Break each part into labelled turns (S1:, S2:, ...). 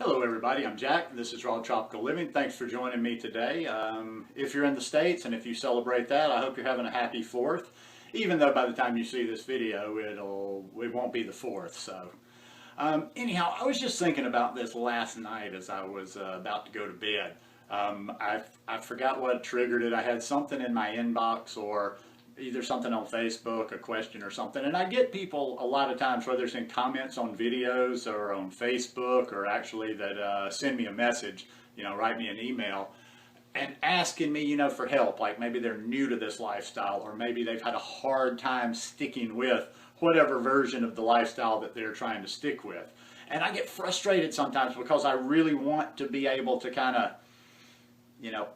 S1: Hello everybody, I'm Jack. This is Raw Tropical Living. Thanks for joining me today. If you're in the States and if you celebrate that, I hope you're having a happy 4th. Even though by the time you see this video, it won't be the 4th. So anyhow, I was just thinking about this last night as I was about to go to bed. I forgot what triggered it. I had something in my inbox, or either something on Facebook, a question or something, and I get people a lot of times, whether it's in comments on videos or on Facebook, or actually that send me a message, write me an email, and asking me, for help. Like maybe they're new to this lifestyle, or maybe they've had a hard time sticking with whatever version of the lifestyle that they're trying to stick with. And I get frustrated sometimes because I really want to be able to kind of,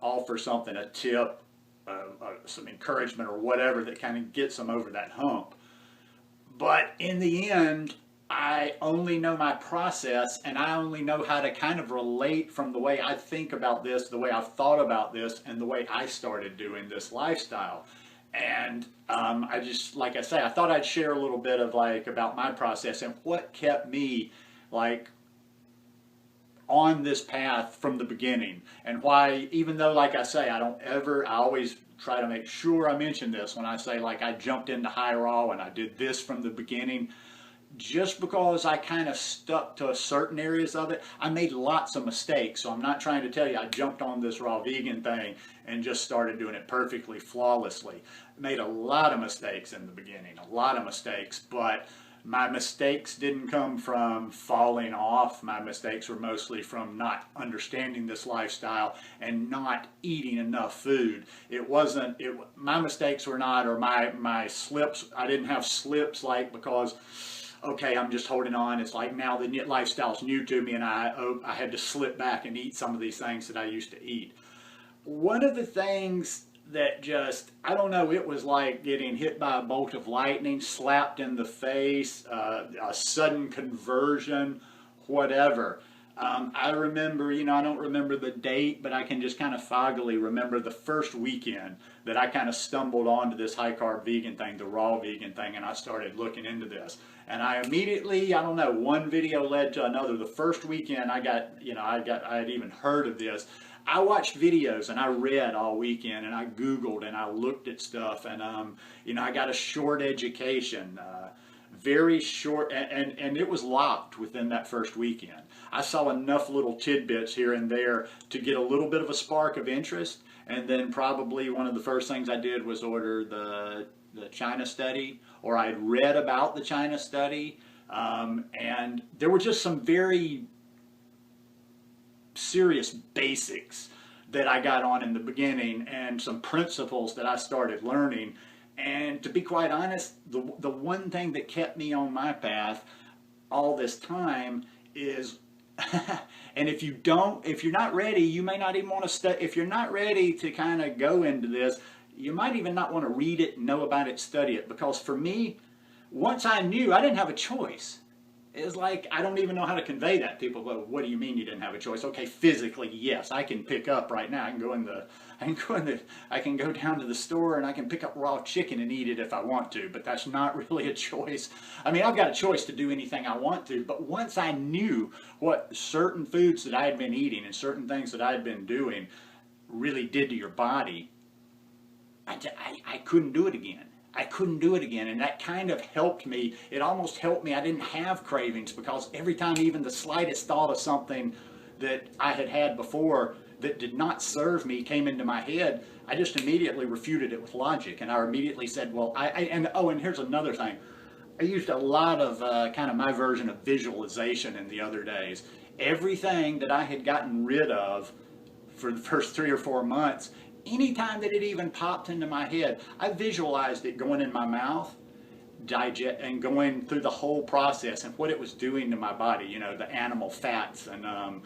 S1: offer something, a tip, some encouragement or whatever that kind of gets them over that hump. But in the end, I only know my process, and I only know how to kind of relate from the way I think about this, the way I've thought about this, and the way I started doing this lifestyle. And I just, like I say, I thought I'd share a little bit of about my process and what kept me on this path from the beginning, and why, even though, like I say, I always try to make sure I mention this when I say I jumped into high raw and I did this from the beginning. Just because I kind of stuck to certain areas of it, I made lots of mistakes. So I'm not trying to tell you I jumped on this raw vegan thing and just started doing it perfectly, flawlessly. Made a lot of mistakes in the beginning, a lot of mistakes, but my mistakes didn't come from falling off. My mistakes were mostly from not understanding this lifestyle and not eating enough food. My mistakes were not, or my slips, I didn't have slips because, okay, I'm just holding on. It's like now the lifestyle's new to me and I had to slip back and eat some of these things that I used to eat. One of the things that just, I don't know, it was like getting hit by a bolt of lightning, slapped in the face, a sudden conversion, whatever. I remember, I don't remember the date, but I can just kind of foggily remember the first weekend that I kind of stumbled onto this high carb vegan thing, the raw vegan thing, and I started looking into this. And I immediately, I don't know, one video led to another. The first weekend I had even heard of this. I watched videos and I read all weekend and I Googled and I looked at stuff, and I got a short education, very short, and it was locked within that first weekend. I saw enough little tidbits here and there to get a little bit of a spark of interest, and then probably one of the first things I did was order the China study, or I'd read about the China study, and there were just some very serious basics that I got on in the beginning, and some principles that I started learning. And to be quite honest, the one thing that kept me on my path all this time is and if you're not ready, you may not even want to study. If you're not ready to kind of go into this, you might even not want to read it, know about it, study it. Because for me, once I knew, I didn't have a choice. It's like, I don't even know how to convey that. People go, what do you mean you didn't have a choice? Okay, physically, yes, I can pick up right now. I can go down to the store and I can pick up raw chicken and eat it if I want to, but that's not really a choice. I mean, I've got a choice to do anything I want to, but once I knew what certain foods that I had been eating and certain things that I had been doing really did to your body, I couldn't do it again. I couldn't do it again, and that kind of helped me. It almost helped me. I didn't have cravings, because every time even the slightest thought of something that I had had before that did not serve me came into my head, I just immediately refuted it with logic, and I immediately said, well, and here's another thing. I used a lot of kind of my version of visualization in the other days. Everything that I had gotten rid of for the first 3 or 4 months, anytime that it even popped into my head, I visualized it going in my mouth, digest, and going through the whole process and what it was doing to my body. The animal fats and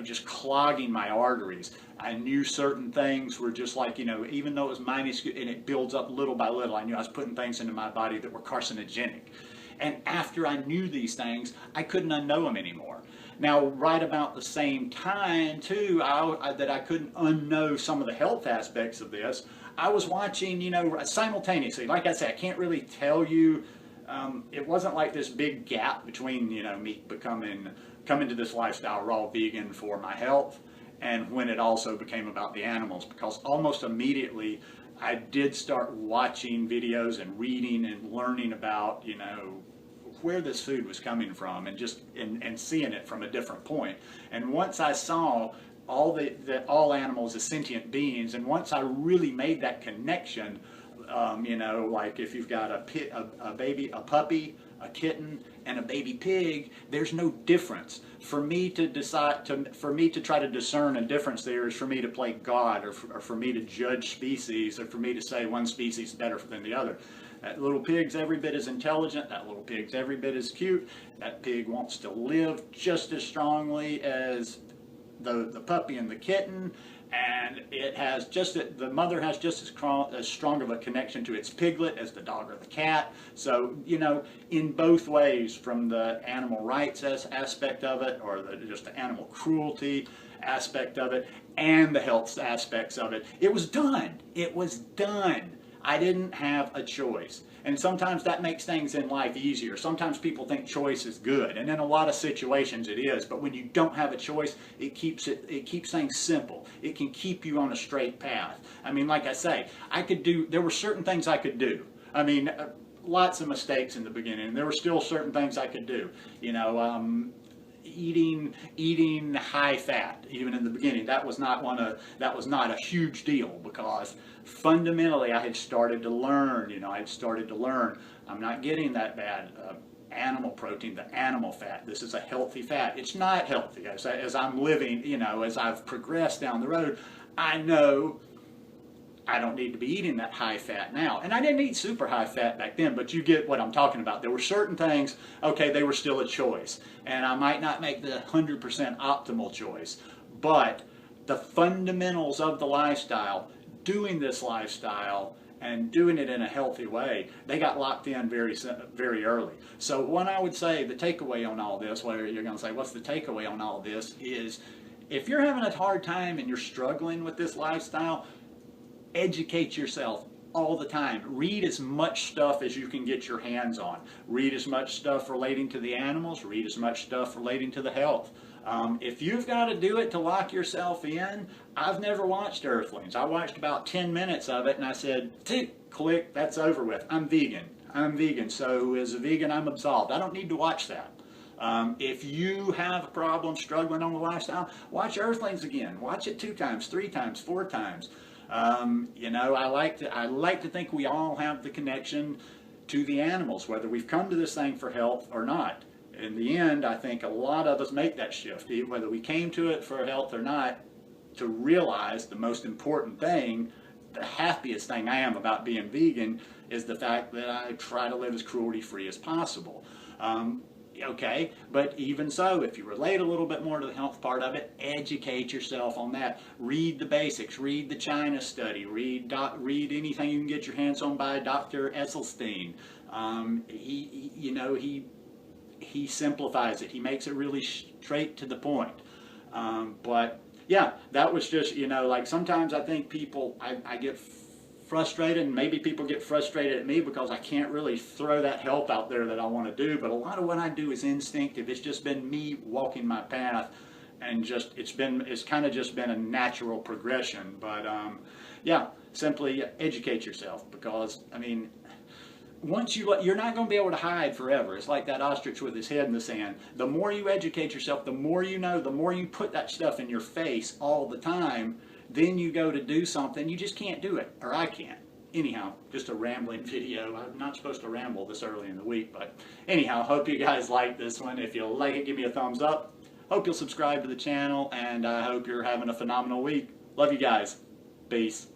S1: just clogging my arteries. I knew certain things were just like, even though it was minuscule and it builds up little by little, I knew I was putting things into my body that were carcinogenic. And after I knew these things, I couldn't unknow them anymore. Now, right about the same time, too, that I couldn't unknow some of the health aspects of this, I was watching, simultaneously. Like I said, I can't really tell you it wasn't like this big gap between, you know, me coming to this lifestyle raw vegan for my health and when it also became about the animals, because almost immediately I did start watching videos and reading and learning about, you know, where this food was coming from, and just and seeing it from a different point. And once I saw all animals as sentient beings, and once I really made that connection, you know, like if you've got a baby, a puppy, a kitten, and a baby pig, there's no difference. For me to try to discern a difference there is for me to play God, or for me to judge species, or for me to say one species is better than the other. That little pig's every bit as intelligent, that little pig's every bit as cute, that pig wants to live just as strongly as the puppy and the kitten, and the mother has just as strong of a connection to its piglet as the dog or the cat. So, you know, in both ways, from the animal rights aspect of it, or just the animal cruelty aspect of it, and the health aspects of it, it was done. It was done. I didn't have a choice. And sometimes that makes things in life easier. Sometimes people think choice is good, and in a lot of situations it is. But when you don't have a choice, it keeps things simple. It can keep you on a straight path. I mean, like I say, there were certain things I could do. I mean, lots of mistakes in the beginning. There were still certain things I could do. You know, eating high fat, even in the beginning, that was not a huge deal, because fundamentally I had started to learn. You know, I had started to learn I'm not getting that bad animal protein, the animal fat. This is a healthy fat. It's not healthy. As I'm living, you know, as I've progressed down the road, I know I don't need to be eating that high fat now. And I didn't eat super high fat back then, but you get what I'm talking about. There were certain things, okay, they were still a choice. And I might not make the 100% optimal choice, but the fundamentals of the lifestyle, doing this lifestyle and doing it in a healthy way, they got locked in very, very early. So what I would say, the takeaway on all this, where you're going to say, what's the takeaway on all this, is if you're having a hard time and you're struggling with this lifestyle, educate yourself all the time. Read as much stuff as you can get your hands on. Read as much stuff relating to the animals. Read as much stuff relating to the health. If you've got to do it to lock yourself in, I've never watched Earthlings. I watched about 10 minutes of it and I said, click, that's over with. I'm vegan. I'm vegan. So as a vegan, I'm absolved. I don't need to watch that. If you have a problem struggling on the lifestyle, watch Earthlings again. Watch it 2 times, 3 times, 4 times. You know, I like to think we all have the connection to the animals, whether we've come to this thing for health or not. In the end, I think a lot of us make that shift, whether we came to it for health or not, to realize the most important thing, the happiest thing I am about being vegan, is the fact that I try to live as cruelty-free as possible. Okay, but even so, if you relate a little bit more to the health part of it, educate yourself on that. Read the basics. Read the China study. Read anything you can get your hands on by Dr. Esselstyn. He simplifies it. He makes it really straight to the point. But yeah, that was just, you know, like sometimes I think people, I get frustrated, and maybe people get frustrated at me because I can't really throw that help out there that I want to do, but a lot of what I do is instinctive. It's just been me walking my path, and just it's kind of just been a natural progression. But yeah, simply educate yourself, because I mean, once you're not going to be able to hide forever. It's like that ostrich with his head in the sand. The more you educate yourself, the more you know, the more you put that stuff in your face all the time, then you go to do something, you just can't do it, or I can't. Anyhow, just a rambling video. I'm not supposed to ramble this early in the week, but anyhow, hope you guys like this one. If you like it, give me a thumbs up. Hope you'll subscribe to the channel, and I hope you're having a phenomenal week. Love you guys. Peace.